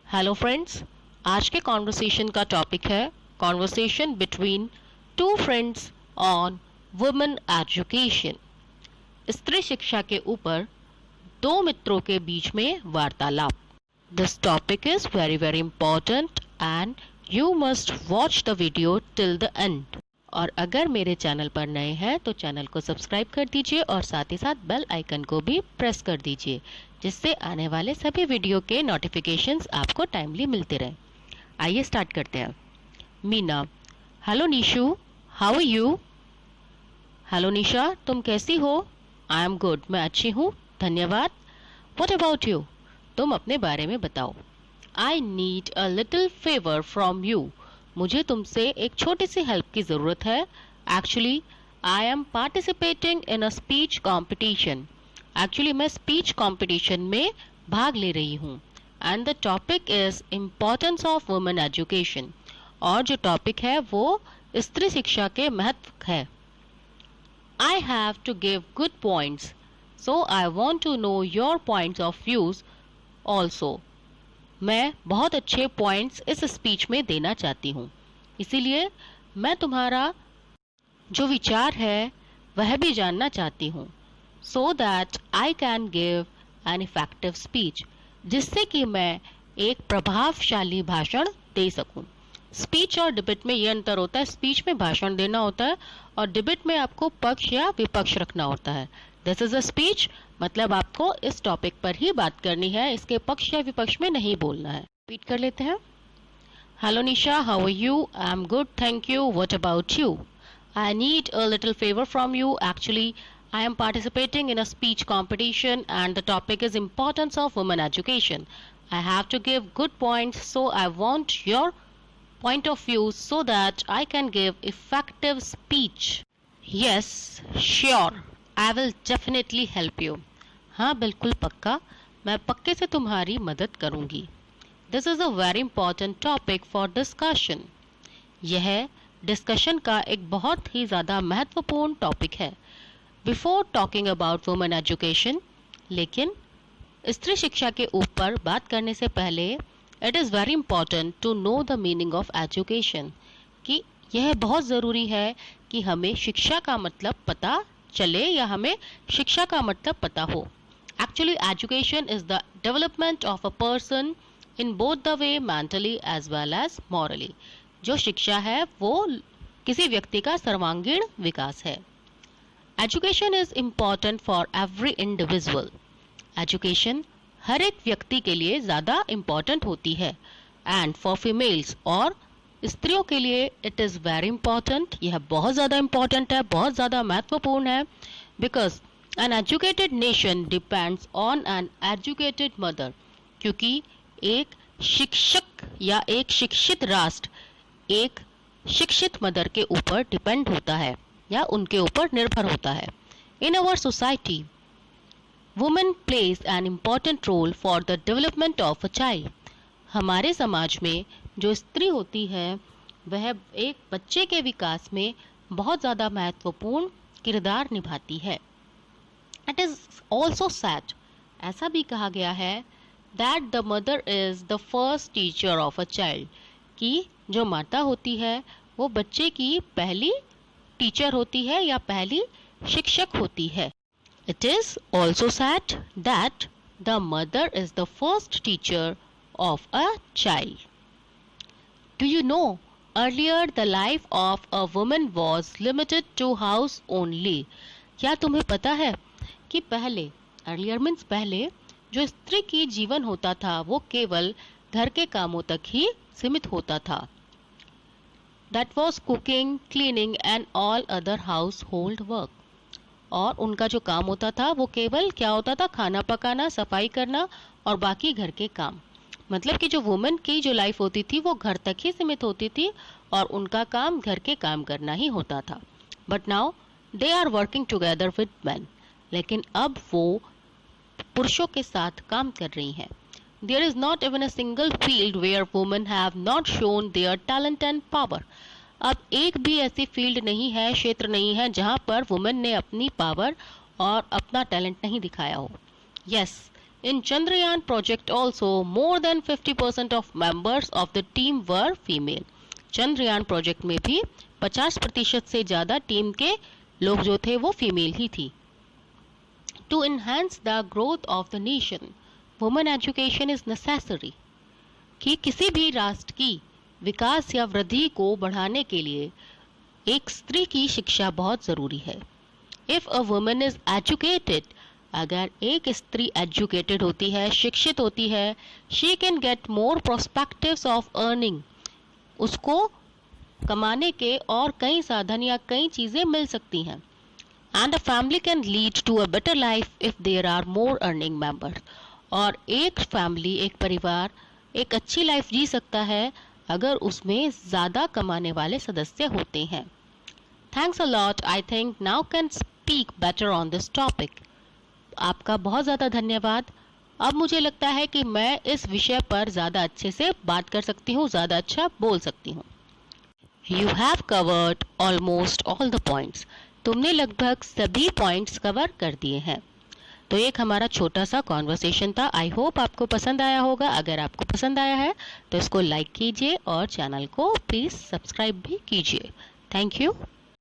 Hello friends, आज के conversation का टॉपिक है conversation between two friends on women education. स्त्री शिक्षा के ऊपर दो मित्रों के बीच में वार्तालाप। This topic is very very important and you must watch the video till the end. और अगर मेरे चैनल पर नए हैं तो चैनल को सब्सक्राइब कर दीजिए और साथ ही साथ बेल आइकन को भी प्रेस कर दीजिए, जिससे आने वाले सभी वीडियो के नोटिफिकेशंस आपको टाइमली मिलते रहें। आइए स्टार्ट करते हैं। Meena: hello Nishu, how are you? Hello Nisha, तुम कैसी हो? आई एम गुड, मैं अच्छी हूँ, धन्यवाद। What about you? तुम अपने बारे में बताओ। आई need a little favour from you. मुझे तुमसे एक छोटी सी हेल्प की ज़रूरत है। Actually I am participating in a speech competition. Actually मैं स्पीच कॉम्पिटिशन में भाग ले रही हूँ। And the topic is importance of women education. और जो टॉपिक है वो स्त्री शिक्षा के महत्व है। I have to give good points, so I want to know your points of views also. मैं बहुत अच्छे पॉइंट्स इस स्पीच में देना चाहती हूँ, इसीलिए मैं तुम्हारा जो विचार है वह भी जानना चाहती हूँ। So that I can give an effective speech, जिससे कि मैं एक प्रभावशाली भाषण दे सकूँ। स्पीच और डिबेट में ये अंतर होता है, स्पीच में भाषण देना होता है और डिबेट में आपको पक्ष या विपक्ष रखना होता है। दिस इज अ स्पीच, मतलब आपको इस टॉपिक पर ही बात करनी है, इसके पक्ष या विपक्ष में नहीं बोलना है। रिपीट कर लेते हैं। Hello Nisha, how are you? I am good, thank you. What about you? I need a little favour from you. Actually I am participating in a speech competition and the topic is importance of women education. I have to give good points, so I want your point of view so that I can give effective speech. Yes, sure. I will definitely help you. हाँ बिल्कुल पक्का, मैं पक्के से तुम्हारी मदद करूँगी। This is a very important topic for discussion. यह डिस्कशन का एक बहुत ही ज़्यादा महत्वपूर्ण टॉपिक है। Before talking about women education, लेकिन स्त्री शिक्षा के ऊपर बात करने से पहले it is very important to know the meaning of education, कि यह बहुत ज़रूरी है कि हमें शिक्षा का मतलब पता चले या हमें शिक्षा का मतलब पता हो। Actually education is the development of a person in both the way mentally as well as morally. जो शिक्षा है वो किसी व्यक्ति का सर्वांगीण विकास है। Education is important for every individual. Education हर एक व्यक्ति के लिए ज़्यादा इम्पॉर्टेंट होती है। एंड फॉर फीमेल्स, और स्त्रियों के लिए इट इज़ वेरी इम्पॉर्टेंट। यह बहुत ज़्यादा इम्पॉर्टेंट है, बहुत ज़्यादा महत्वपूर्ण है। Because an educated nation depends on an educated mother. क्योंकि एक शिक्षक या एक शिक्षित राष्ट्र एक शिक्षित मदर के ऊपर डिपेंड होता है या उनके ऊपर निर्भर होता है। In our society, women plays an important role for the development of a child. हमारे समाज में जो स्त्री होती है वह एक बच्चे के विकास में बहुत ज़्यादा महत्वपूर्ण किरदार निभाती है। इट इज़ ऑल्सो सैड, ऐसा भी कहा गया है, that the mother is the first teacher of a child, कि जो माता होती है वो बच्चे की पहली टीचर होती है या पहली शिक्षक होती है। It is also said that the mother is the first teacher of a child. Do you know, earlier the life of a woman was limited to house only. क्या तुम्हें पता है कि पहले, अर्लियर मीन्स पहले, जो स्त्री की जीवन होता था वो केवल घर के कामों तक ही सीमित होता था। That was cooking, cleaning and all other household work. और उनका जो काम होता था वो केवल क्या होता था? खाना पकाना, सफाई करना और बाकी घर के काम। मतलब कि जो वुमेन की जो लाइफ होती थी वो घर तक ही सीमित होती थी और उनका काम घर के काम करना ही होता था। But now they are working together with man. लेकिन अब वो पुरुषों के साथ काम कर रही हैं। There is not even a single field where women have not shown their talent and power. अब एक भी ऐसी फील्ड नहीं है, क्षेत्र नहीं है जहाँ पर वुमेन ने अपनी पावर और अपना टैलेंट नहीं दिखाया हो। Yes, In Chandrayaan project also, more than 50% of members of the team were female. Chandrayaan project में भी 50% से ज़्यादा टीम के लोग जो थे वो फीमेल ही थी. To enhance the growth of the nation, women education is necessary. कि किसी भी राष्ट्र की विकास या वृद्धि को बढ़ाने के लिए एक स्त्री की शिक्षा बहुत ज़रूरी है. If a woman is educated, अगर एक स्त्री एजुकेटेड होती है, शिक्षित होती है, she can get more perspectives of earning. उसको कमाने के और कई साधन या कई चीज़ें मिल सकती हैं. And a family can lead to a better life if there are more earning members. और एक फैमिली, एक परिवार एक अच्छी लाइफ जी सकता है अगर उसमें ज़्यादा कमाने वाले सदस्य होते हैं. Thanks a lot. I think now can speak better on this topic. आपका बहुत ज़्यादा धन्यवाद. अब मुझे लगता है कि मैं इस विषय पर ज़्यादा अच्छे से बात कर सकती हूँ, ज़्यादा अच्छा बोल सकती हूँ. You have covered almost all the points. तुमने लगभग सभी पॉइंट्स कवर कर दिए हैं. तो एक हमारा छोटा सा कॉन्वर्सेशन था. आई होप आपको पसंद आया होगा. अगर आपको पसंद आया है तो इसको लाइक कीजिए और चैनल को प्लीज़ सब्सक्राइब भी कीजिए. Thank you.